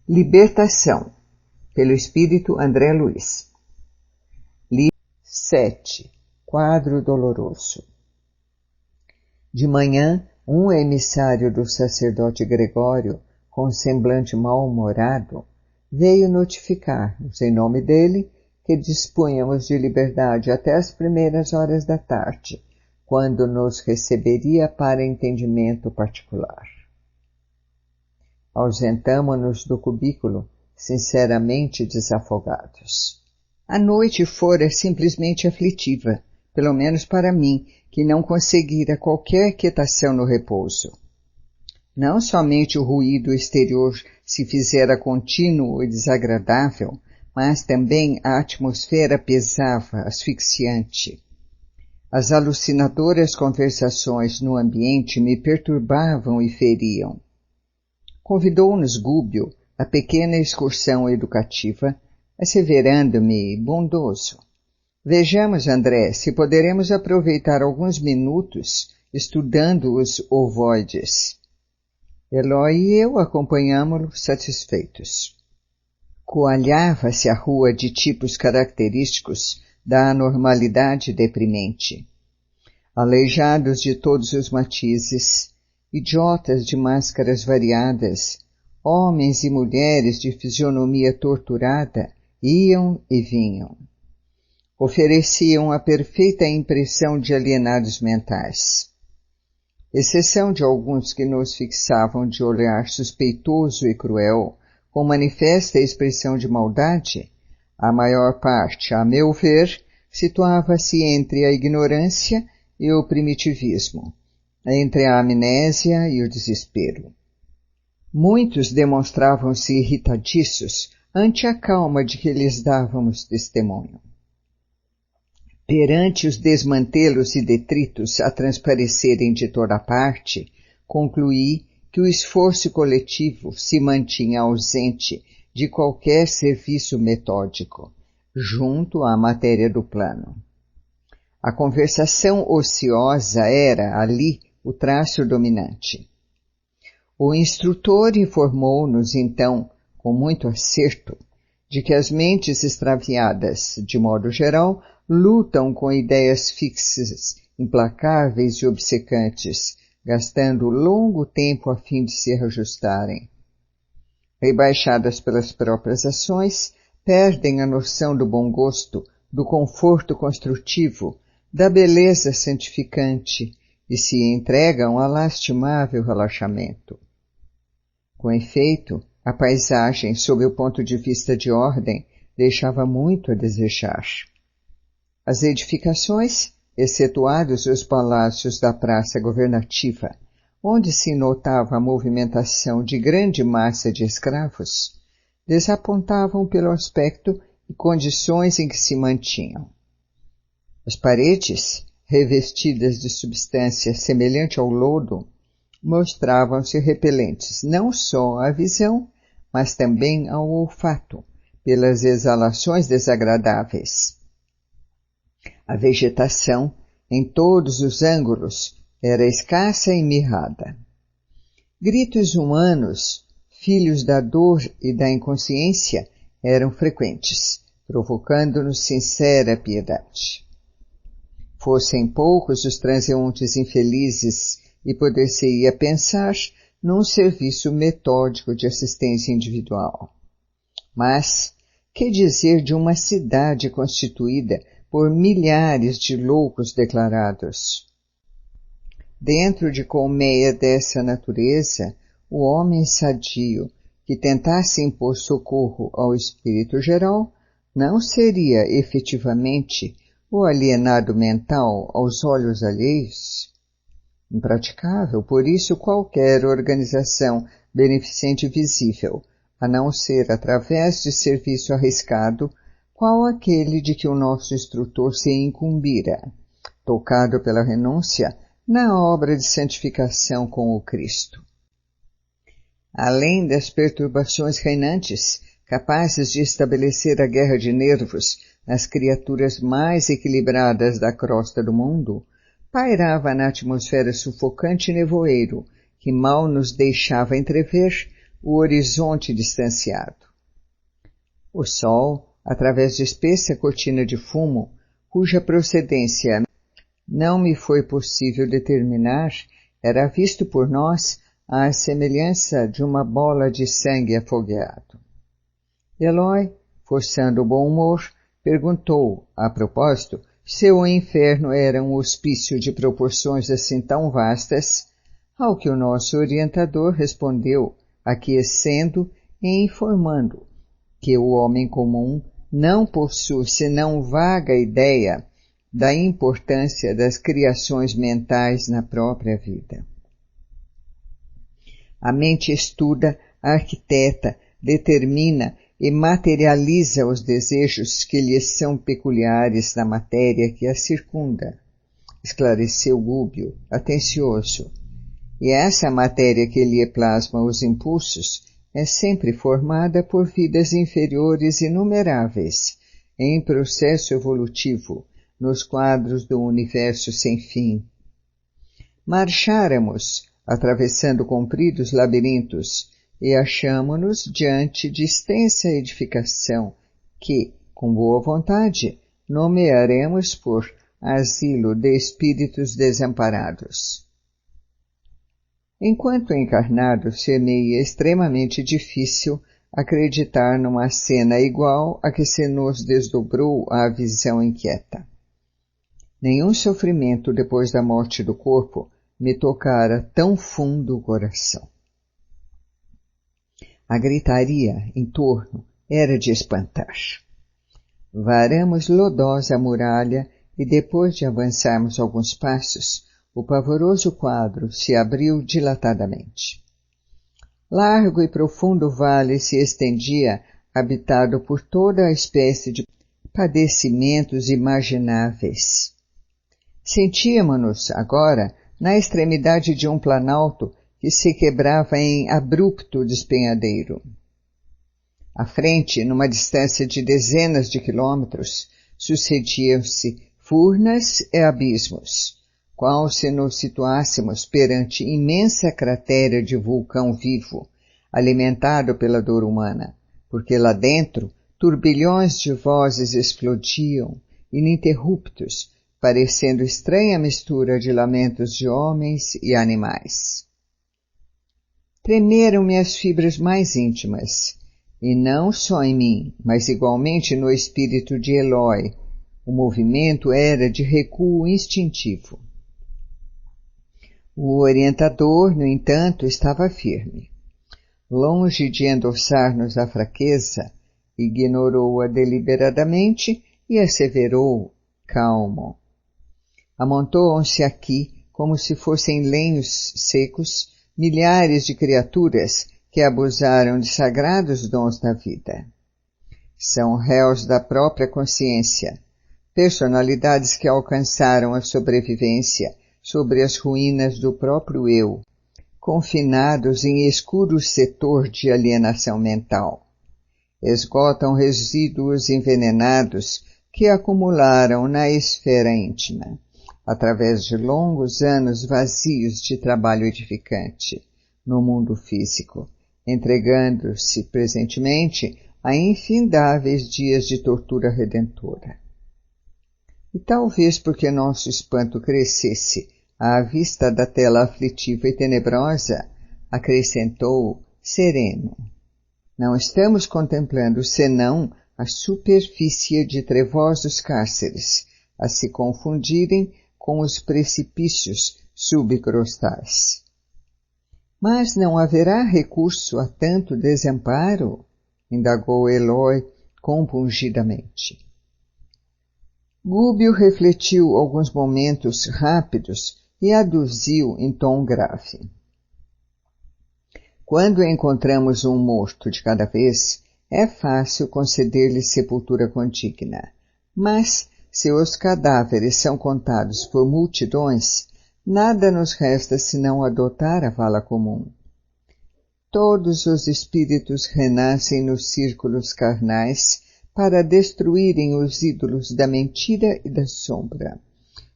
Libertação, pelo Espírito André Luiz. Livro 7. Quadro doloroso. De manhã, um emissário do sacerdote Gregório, com semblante mal-humorado, veio notificar-nos, em nome dele, que dispunhamos de liberdade até as primeiras horas da tarde, quando nos receberia para entendimento particular. Ausentamo-nos do cubículo, sinceramente desafogados. A noite fora simplesmente aflitiva, pelo menos para mim, que não conseguira qualquer quietação no repouso. Não somente o ruído exterior se fizera contínuo e desagradável, mas também a atmosfera pesava, asfixiante. As alucinadoras conversações no ambiente me perturbavam e feriam. Convidou-nos Gúbio a pequena excursão educativa, asseverando-me bondoso. Vejamos, André, se poderemos aproveitar alguns minutos estudando os ovoides. Eloy e eu acompanhámo-lo satisfeitos. Coalhava-se a rua de tipos característicos da anormalidade deprimente. Aleijados de todos os matizes, idiotas de máscaras variadas, homens e mulheres de fisionomia torturada iam e vinham. Ofereciam a perfeita impressão de alienados mentais. Exceção de alguns que nos fixavam de olhar suspeitoso e cruel, com manifesta expressão de maldade, a maior parte, a meu ver, situava-se entre a ignorância e o primitivismo, entre a amnésia e o desespero. Muitos demonstravam-se irritadiços ante a calma de que lhes dávamos testemunho. Perante os desmantelos e detritos a transparecerem de toda parte, concluí que o esforço coletivo se mantinha ausente de qualquer serviço metódico, junto à matéria do plano. A conversação ociosa era, ali, o traço dominante. O instrutor informou-nos, então, com muito acerto, de que as mentes extraviadas, de modo geral, lutam com ideias fixas, implacáveis e obcecantes, gastando longo tempo a fim de se reajustarem. Rebaixadas pelas próprias ações, perdem a noção do bom gosto, do conforto construtivo, da beleza santificante e se entregam a lastimável relaxamento. Com efeito, a paisagem, sob o ponto de vista de ordem, deixava muito a desejar. As edificações, excetuados os palácios da praça governativa, onde se notava a movimentação de grande massa de escravos, desapontavam pelo aspecto e condições em que se mantinham. As paredes, revestidas de substância semelhante ao lodo, mostravam-se repelentes não só à visão, mas também ao olfato, pelas exalações desagradáveis. A vegetação, em todos os ângulos, era escassa e mirrada. Gritos humanos, filhos da dor e da inconsciência, eram frequentes, provocando-nos sincera piedade. Fossem poucos os transeuntes infelizes e poder-se-ia pensar num serviço metódico de assistência individual. Mas, que dizer de uma cidade constituída por milhares de loucos declarados? Dentro de colmeia dessa natureza, o homem sadio que tentasse impor socorro ao espírito geral não seria efetivamente o alienado mental aos olhos alheios? Impraticável, por isso, qualquer organização beneficente visível, a não ser através de serviço arriscado, qual aquele de que o nosso instrutor se incumbira, tocado pela renúncia na obra de santificação com o Cristo. Além das perturbações reinantes, capazes de estabelecer a guerra de nervos nas criaturas mais equilibradas da crosta do mundo, pairava na atmosfera sufocante nevoeiro, que mal nos deixava entrever o horizonte distanciado. O sol, através de espessa cortina de fumo, cuja procedência não me foi possível determinar, era visto por nós à semelhança de uma bola de sangue afogueado. Eloy, forçando o bom humor, perguntou, a propósito, se o inferno era um hospício de proporções assim tão vastas, ao que o nosso orientador respondeu, aquecendo e informando que o homem comum não possui senão vaga ideia da importância das criações mentais na própria vida. A mente estuda, arquiteta, determina e materializa os desejos que lhes são peculiares na matéria que a circunda, esclareceu Gúbio, atencioso. E essa matéria que lhe plasma os impulsos é sempre formada por vidas inferiores inumeráveis, em processo evolutivo, nos quadros do universo sem fim. Marcháramos, atravessando compridos labirintos, e achamo-nos diante de extensa edificação que, com boa vontade, nomearemos por asilo de espíritos desamparados. Enquanto encarnado, se-me-ia extremamente difícil acreditar numa cena igual a que se nos desdobrou à visão inquieta. Nenhum sofrimento depois da morte do corpo me tocara tão fundo o coração. A gritaria em torno era de espantar. Varamos lodosa muralha e depois de avançarmos alguns passos, o pavoroso quadro se abriu dilatadamente. Largo e profundo vale se estendia, habitado por toda a espécie de padecimentos imagináveis. Sentíamos-nos, agora, na extremidade de um planalto que se quebrava em abrupto despenhadeiro. À frente, numa distância de dezenas de quilômetros, sucediam-se furnas e abismos, qual se nos situássemos perante imensa cratera de vulcão vivo, alimentado pela dor humana, porque lá dentro turbilhões de vozes explodiam, ininterruptos, parecendo estranha mistura de lamentos de homens e animais. Tremeram-me as fibras mais íntimas, e não só em mim, mas igualmente no espírito de Eloy. O movimento era de recuo instintivo. O orientador, no entanto, estava firme. Longe de endossar-nos a fraqueza, ignorou-a deliberadamente e asseverou, calmo. Amontoam-se aqui, como se fossem lenhos secos, milhares de criaturas que abusaram de sagrados dons da vida. São réus da própria consciência, personalidades que alcançaram a sobrevivência sobre as ruínas do próprio eu, confinados em escuro setor de alienação mental. Esgotam resíduos envenenados que acumularam na esfera íntima, através de longos anos vazios de trabalho edificante no mundo físico, entregando-se presentemente a infindáveis dias de tortura redentora. E talvez porque nosso espanto crescesse à vista da tela aflitiva e tenebrosa, acrescentou sereno. Não estamos contemplando senão a superfície de trevosos cárceres, a se confundirem com os precipícios subcrostais. Mas não haverá recurso a tanto desamparo? Indagou Eloy compungidamente. Gúbio refletiu alguns momentos rápidos e aduziu em tom grave. Quando encontramos um morto de cada vez, é fácil conceder-lhe sepultura condigna, mas se os cadáveres são contados por multidões, nada nos resta senão adotar a vala comum. Todos os espíritos renascem nos círculos carnais para destruírem os ídolos da mentira e da sombra,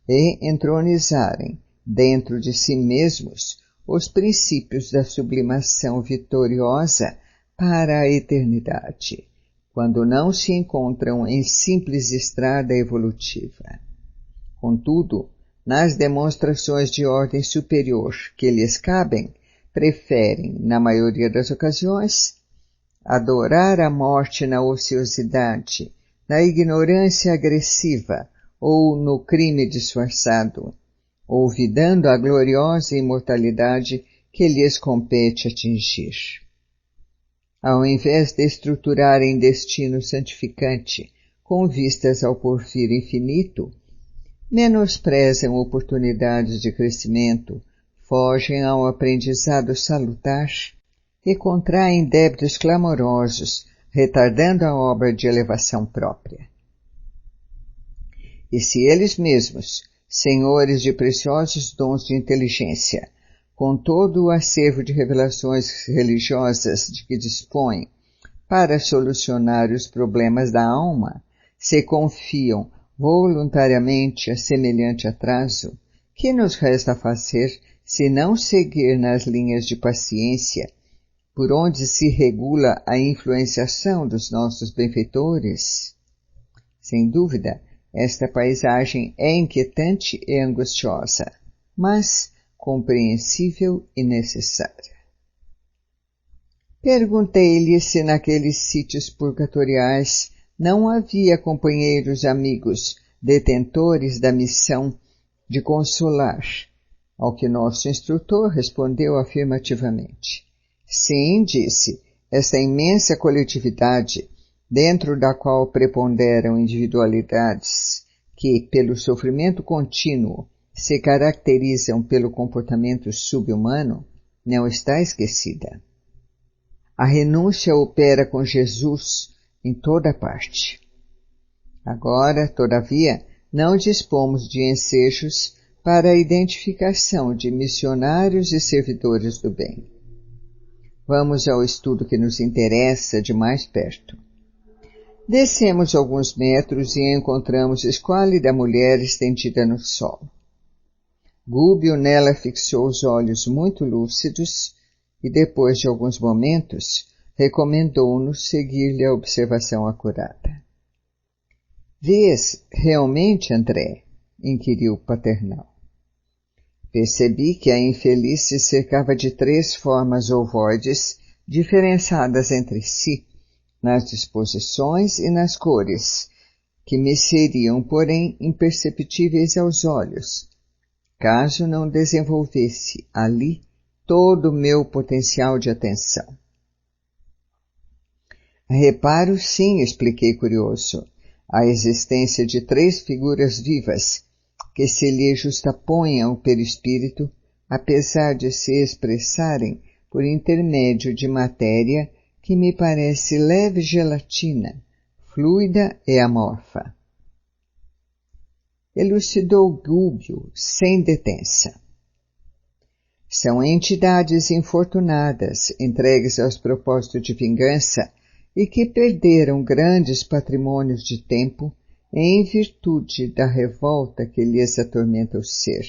e entronizarem, dentro de si mesmos, os princípios da sublimação vitoriosa para a eternidade, quando não se encontram em simples estrada evolutiva. Contudo, nas demonstrações de ordem superior que lhes cabem, preferem, na maioria das ocasiões, adorar a morte na ociosidade, na ignorância agressiva ou no crime disfarçado, olvidando a gloriosa imortalidade que lhes compete atingir. Ao invés de estruturarem destino santificante com vistas ao porvir infinito, menosprezam oportunidades de crescimento, fogem ao aprendizado salutar e contraem débitos clamorosos, retardando a obra de elevação própria. E se eles mesmos, senhores de preciosos dons de inteligência, com todo o acervo de revelações religiosas de que dispõem para solucionar os problemas da alma, se confiam voluntariamente a semelhante atraso, que nos resta fazer se não seguir nas linhas de paciência por onde se regula a influenciação dos nossos benfeitores? Sem dúvida, esta paisagem é inquietante e angustiosa, mas compreensível e necessária. Perguntei-lhe se naqueles sítios purgatoriais não havia companheiros amigos, detentores da missão de consolar, ao que nosso instrutor respondeu afirmativamente. Sim, disse, esta imensa coletividade, dentro da qual preponderam individualidades que, pelo sofrimento contínuo, se caracterizam pelo comportamento subhumano, não está esquecida. A renúncia opera com Jesus em toda parte. Agora, todavia, não dispomos de ensejos para a identificação de missionários e servidores do bem. Vamos ao estudo que nos interessa de mais perto. Descemos alguns metros e encontramos esquálida mulher estendida no solo. Gúbio nela fixou os olhos muito lúcidos e, depois de alguns momentos, recomendou-nos seguir-lhe a observação acurada. Vês realmente, André? Inquiriu o paternal. Percebi que a infeliz se cercava de 3 formas ovoides diferenciadas entre si, nas disposições e nas cores, que me seriam, porém, imperceptíveis aos olhos, caso não desenvolvesse ali todo o meu potencial de atenção. Reparo sim, expliquei curioso, a existência de 3 figuras vivas que se lhe justapõem ao perispírito, apesar de se expressarem por intermédio de matéria que me parece leve gelatina, fluida e amorfa. Elucidou Gúbio sem detença. São entidades infortunadas, entregues aos propósitos de vingança e que perderam grandes patrimônios de tempo em virtude da revolta que lhes atormenta o ser.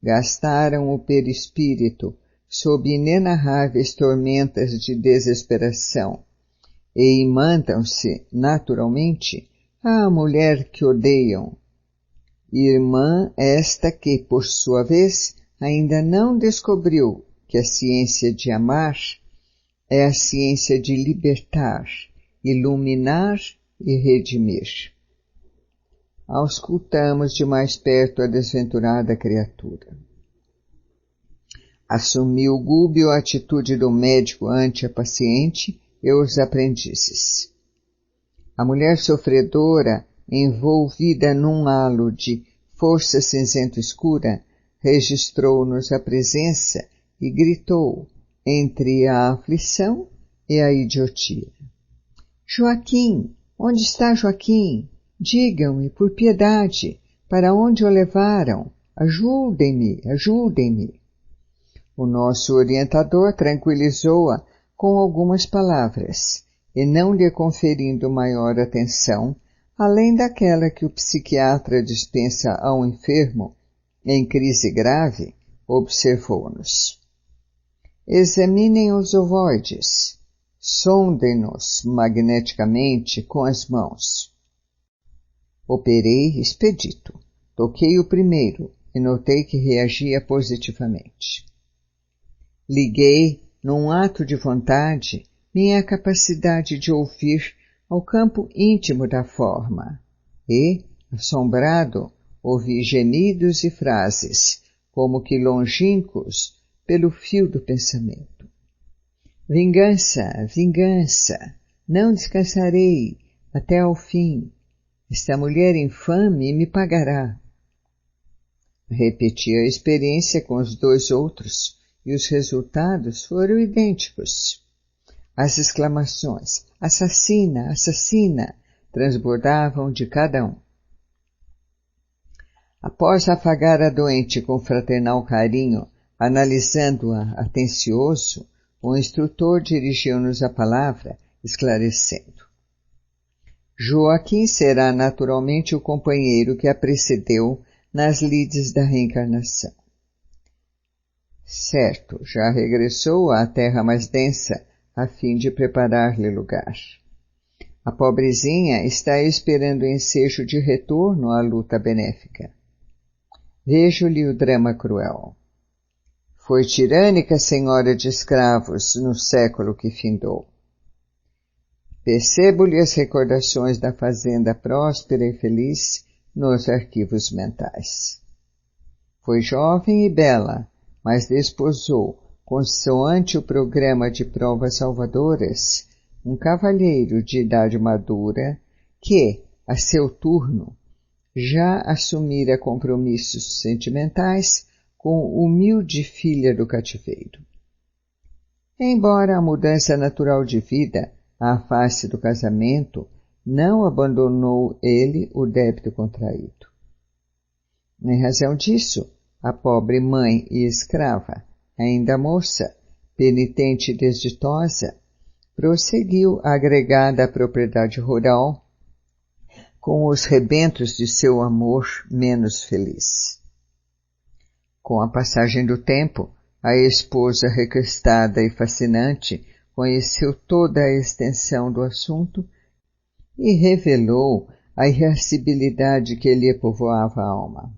Gastaram o perispírito sob inenarráveis tormentas de desesperação e imantam-se, naturalmente, à mulher que odeiam, irmã esta que, por sua vez, ainda não descobriu que a ciência de amar é a ciência de libertar, iluminar e redimir. Auscultamos de mais perto a desventurada criatura. Assumiu Gúbio a atitude do médico ante a paciente e os aprendizes. A mulher sofredora, envolvida num halo de força cinzento escura, registrou-nos a presença e gritou entre a aflição e a idiotia. Joaquim! Onde está Joaquim? Digam-me, por piedade, para onde o levaram? Ajudem-me, ajudem-me. O nosso orientador tranquilizou-a com algumas palavras, e não lhe conferindo maior atenção, além daquela que o psiquiatra dispensa a um enfermo em crise grave, observou-nos. Examinem os ovoides. Sondem-nos magneticamente com as mãos. Operei expedito. Toquei o primeiro e notei que reagia positivamente. Liguei, num ato de vontade, minha capacidade de ouvir ao campo íntimo da forma e, assombrado, ouvi gemidos e frases, como que longínquos, pelo fio do pensamento. Vingança, vingança, não descansarei até ao fim. Esta mulher infame me pagará. Repeti a experiência com os dois outros e os resultados foram idênticos. As exclamações assassina, assassina transbordavam de cada um. Após afagar a doente com fraternal carinho, analisando-a atencioso, o instrutor dirigiu-nos a palavra, esclarecendo. Joaquim será naturalmente o companheiro que a precedeu nas lides da reencarnação. Certo, já regressou à terra mais densa, a fim de preparar-lhe lugar. A pobrezinha está esperando o ensejo de retorno à luta benéfica. Vejo-lhe o drama cruel. Foi tirânica senhora de escravos no século que findou. Percebo-lhe as recordações da fazenda próspera e feliz nos arquivos mentais. Foi jovem e bela, mas desposou, consoante o programa de provas salvadoras, um cavalheiro de idade madura que, a seu turno, já assumira compromissos sentimentais com humilde filha do cativeiro. Embora a mudança natural de vida à face do casamento, não abandonou ele o débito contraído. Em razão disso, a pobre mãe e escrava, ainda moça, penitente e desditosa, prosseguiu agregada à propriedade rural com os rebentos de seu amor menos feliz. Com a passagem do tempo, a esposa requestada e fascinante conheceu toda a extensão do assunto e revelou a irascibilidade que lhe povoava a alma.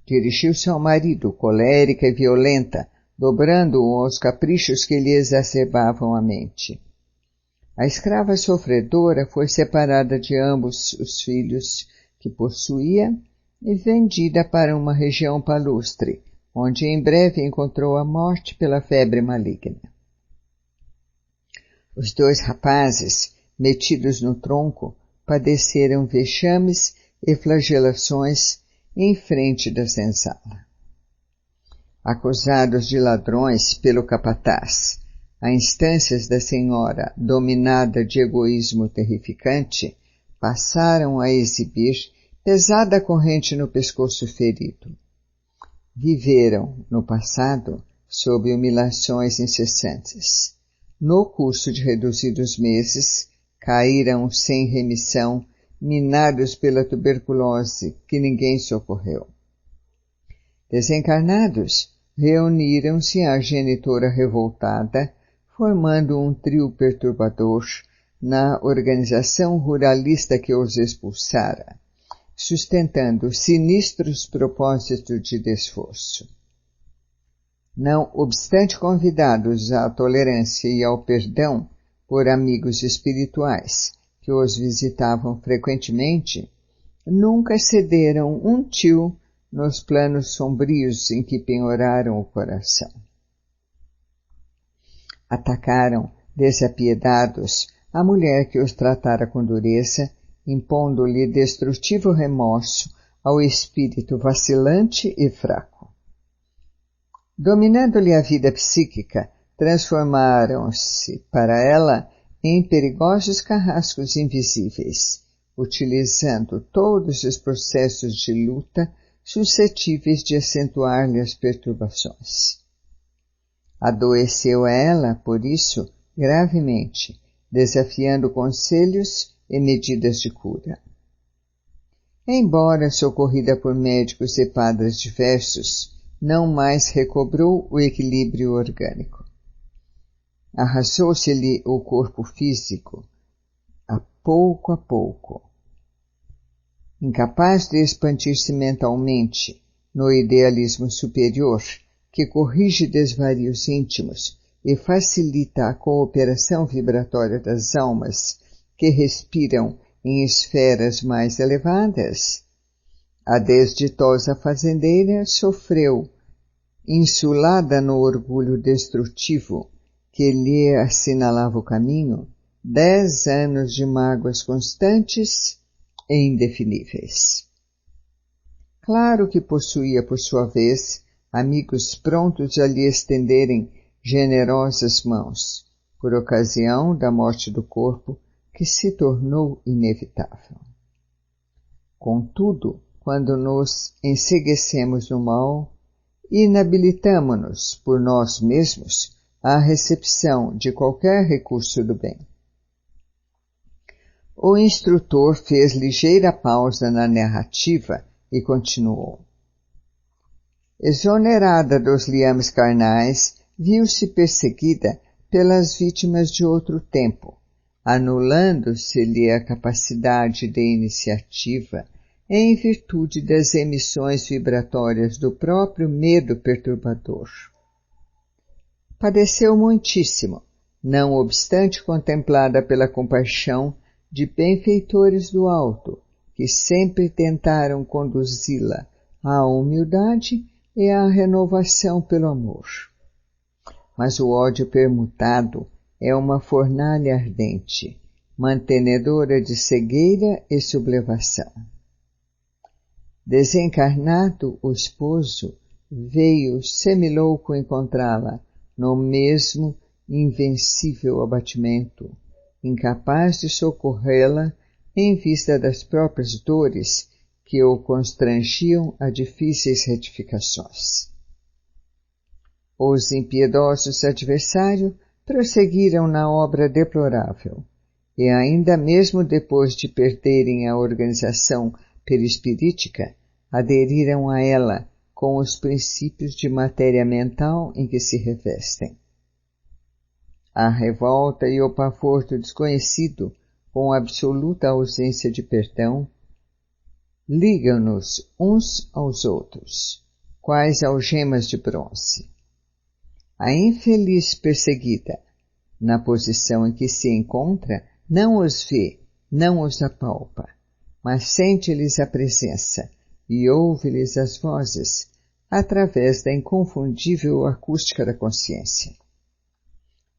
Dirigiu-se ao marido, colérica e violenta, dobrando-o aos caprichos que lhe exacerbavam a mente. A escrava sofredora foi separada de ambos os filhos que possuía e vendida para uma região palustre, onde em breve encontrou a morte pela febre maligna. Os dois rapazes, metidos no tronco, padeceram vexames e flagelações em frente da senzala. Acusados de ladrões pelo capataz, a instâncias da senhora, dominada de egoísmo terrificante, passaram a exibir pesada corrente no pescoço ferido. Viveram, no passado, sob humilhações incessantes. No curso de reduzidos meses, caíram sem remissão, minados pela tuberculose que ninguém socorreu. Desencarnados, reuniram-se à genitora revoltada, formando um trio perturbador na organização ruralista que os expulsara, sustentando sinistros propósitos de desforço. Não obstante convidados à tolerância e ao perdão por amigos espirituais que os visitavam frequentemente, nunca cederam um tio nos planos sombrios em que penhoraram o coração. Atacaram, desapiedados, a mulher que os tratara com dureza, impondo-lhe destrutivo remorso ao espírito vacilante e fraco. Dominando-lhe a vida psíquica, transformaram-se para ela em perigosos carrascos invisíveis, utilizando todos os processos de luta suscetíveis de acentuar-lhe as perturbações. Adoeceu ela, por isso, gravemente, desafiando conselhos e medidas de cura. Embora socorrida por médicos e padres diversos, não mais recobrou o equilíbrio orgânico. Arrasou-se-lhe o corpo físico, a pouco, incapaz de expandir-se mentalmente no idealismo superior, que corrige desvarios íntimos e facilita a cooperação vibratória das almas que respiram em esferas mais elevadas. A desditosa fazendeira sofreu, insulada no orgulho destrutivo que lhe assinalava o caminho, 10 anos de mágoas constantes e indefiníveis. Claro que possuía, por sua vez, amigos prontos a lhe estenderem generosas mãos, por ocasião da morte do corpo que se tornou inevitável. Contudo, quando nos enceguecemos no mal, inabilitamo-nos por nós mesmos à recepção de qualquer recurso do bem. O instrutor fez ligeira pausa na narrativa e continuou. Exonerada dos liames carnais, viu-se perseguida pelas vítimas de outro tempo, anulando-se-lhe a capacidade de iniciativa em virtude das emissões vibratórias do próprio medo perturbador. Padeceu muitíssimo, não obstante contemplada pela compaixão de benfeitores do alto, que sempre tentaram conduzi-la à humildade e à renovação pelo amor. Mas o ódio permutado é uma fornalha ardente, mantenedora de cegueira e sublevação. Desencarnado o esposo, veio semilouco encontrá-la no mesmo invencível abatimento, incapaz de socorrê-la em vista das próprias dores que o constrangiam a difíceis retificações. Os impiedosos adversários prosseguiram na obra deplorável, e ainda mesmo depois de perderem a organização perispirítica, aderiram a ela com os princípios de matéria mental em que se revestem. A revolta e o pavor do desconhecido, com absoluta ausência de perdão, ligam-nos uns aos outros, quais algemas de bronze. A infeliz perseguida, na posição em que se encontra, não os vê, não os apalpa, mas sente-lhes a presença e ouve-lhes as vozes através da inconfundível acústica da consciência.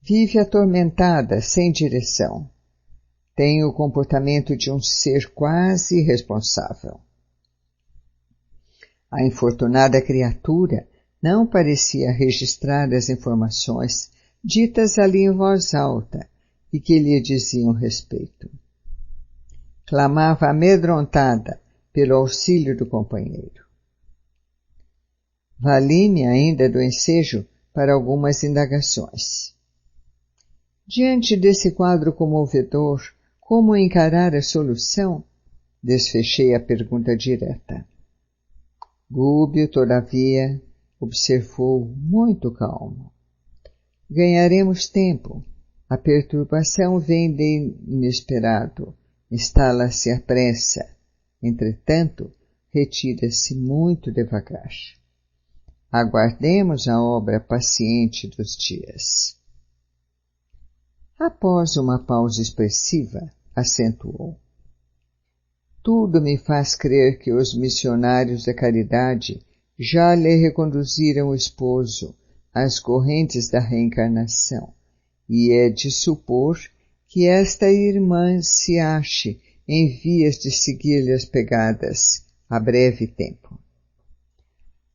Vive atormentada, sem direção. Tem o comportamento de um ser quase irresponsável. A infortunada criatura não parecia registrar as informações ditas ali em voz alta e que lhe diziam respeito. Clamava amedrontada pelo auxílio do companheiro. Vali-me ainda do ensejo para algumas indagações. Diante desse quadro comovedor, como encarar a solução? Desfechei a pergunta direta. Gúbio, todavia, observou muito calmo. Ganharemos tempo. A perturbação vem de inesperado. Instala-se à pressa. Entretanto, retira-se muito devagar. Aguardemos a obra paciente dos dias. Após uma pausa expressiva, acentuou. Tudo me faz crer que os missionários da caridade já lhe reconduziram o esposo às correntes da reencarnação, e é de supor que esta irmã se ache em vias de seguir-lhe as pegadas a breve tempo.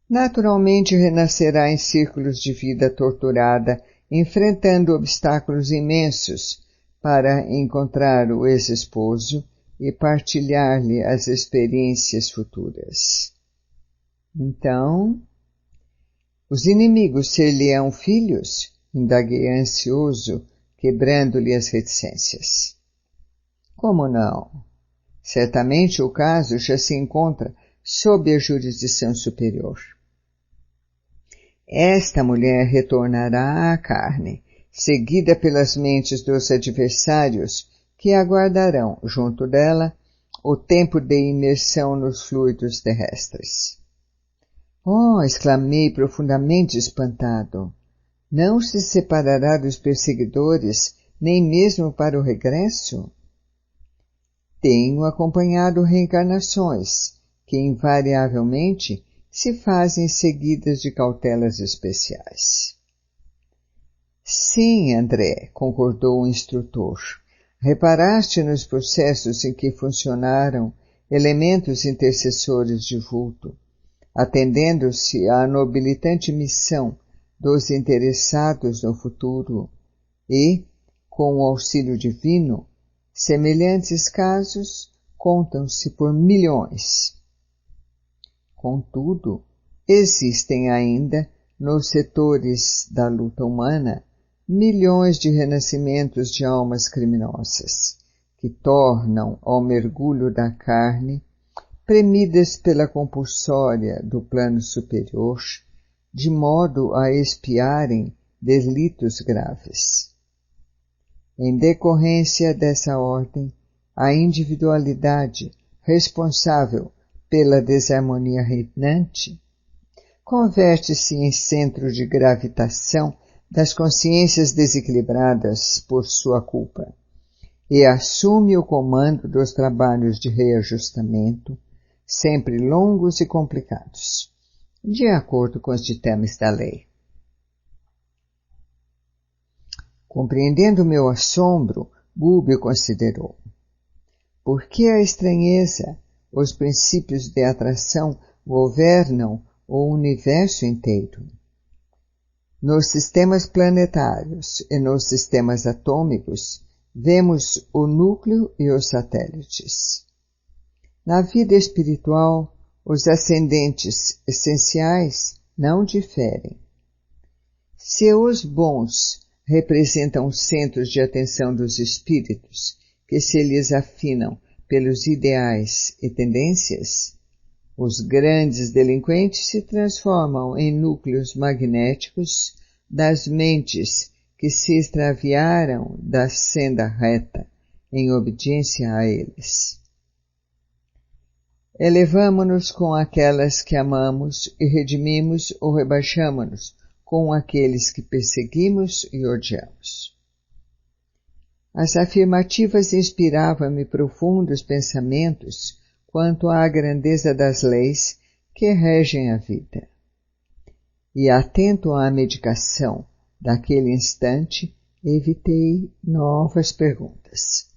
Naturalmente renascerá em círculos de vida torturada, enfrentando obstáculos imensos para encontrar o ex-esposo e partilhar-lhe as experiências futuras. Então, os inimigos ser-lhe-ão filhos? Indaguei ansioso, quebrando-lhe as reticências. Como não? Certamente o caso já se encontra sob a jurisdição superior. Esta mulher retornará à carne, seguida pelas mentes dos adversários, que aguardarão, junto dela, o tempo de imersão nos fluidos terrestres. Oh, exclamei profundamente espantado, não se separará dos perseguidores, nem mesmo para o regresso? Tenho acompanhado reencarnações, que invariavelmente se fazem seguidas de cautelas especiais. Sim, André, concordou o instrutor. Reparaste nos processos em que funcionaram elementos intercessores de vulto, atendendo-se à nobilitante missão dos interessados no futuro e, com o auxílio divino, semelhantes casos contam-se por milhões. Contudo, existem ainda, nos setores da luta humana, milhões de renascimentos de almas criminosas, que tornam ao mergulho da carne, premidas pela compulsória do plano superior, de modo a expiarem delitos graves. Em decorrência dessa ordem, a individualidade responsável pela desarmonia reinante converte-se em centro de gravitação das consciências desequilibradas por sua culpa e assume o comando dos trabalhos de reajustamento, sempre longos e complicados, de acordo com os ditames da lei. Compreendendo meu assombro, Gúbio considerou: por que a estranheza? Os princípios de atração governam o universo inteiro. Nos sistemas planetários e nos sistemas atômicos, vemos o núcleo e os satélites. Na vida espiritual, os ascendentes essenciais não diferem. Se os bons representam os centros de atenção dos espíritos, que se lhes afinam pelos ideais e tendências, os grandes delinquentes se transformam em núcleos magnéticos das mentes que se extraviaram da senda reta em obediência a eles. Elevamo-nos com aquelas que amamos e redimimos ou rebaixamo-nos com aqueles que perseguimos e odiamos. As afirmativas inspiravam-me profundos pensamentos quanto à grandeza das leis que regem a vida. E atento à medicação daquele instante, evitei novas perguntas.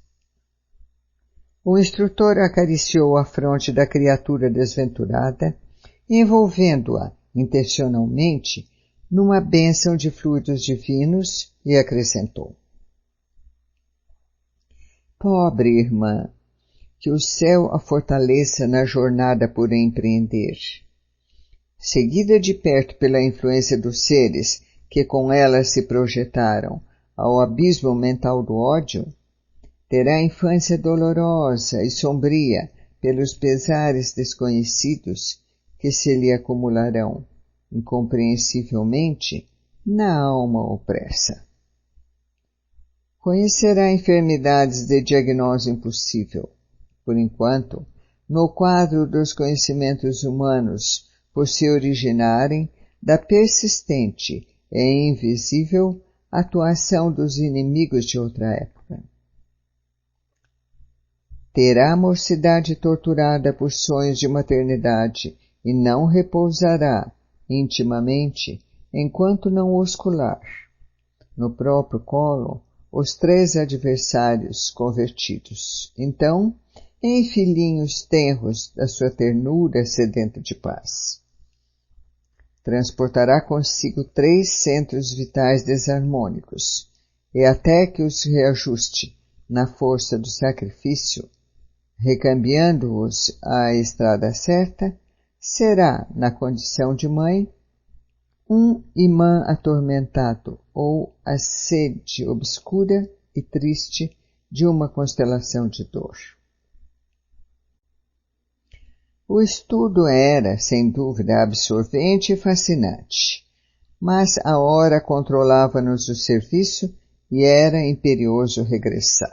O instrutor acariciou a fronte da criatura desventurada, envolvendo-a intencionalmente numa bênção de fluidos divinos e acrescentou: pobre irmã, que o céu a fortaleça na jornada por empreender. Seguida de perto pela influência dos seres que com ela se projetaram ao abismo mental do ódio, terá infância dolorosa e sombria pelos pesares desconhecidos que se lhe acumularão, incompreensivelmente, na alma opressa. Conhecerá enfermidades de diagnóstico impossível, por enquanto, no quadro dos conhecimentos humanos, por se originarem da persistente e invisível atuação dos inimigos de outra época. Terá a mocidade torturada por sonhos de maternidade e não repousará intimamente enquanto não oscular no próprio colo os 3 adversários convertidos. Então, em filhinhos tenros da sua ternura sedenta de paz. Transportará consigo 3 centros vitais desarmônicos, e até que os reajuste na força do sacrifício, recambiando-os à estrada certa, será, na condição de mãe, um imã atormentado ou a sede obscura e triste de uma constelação de dor. O estudo era, sem dúvida, absorvente e fascinante. mas a hora controlava-nos o serviço e era imperioso regressar.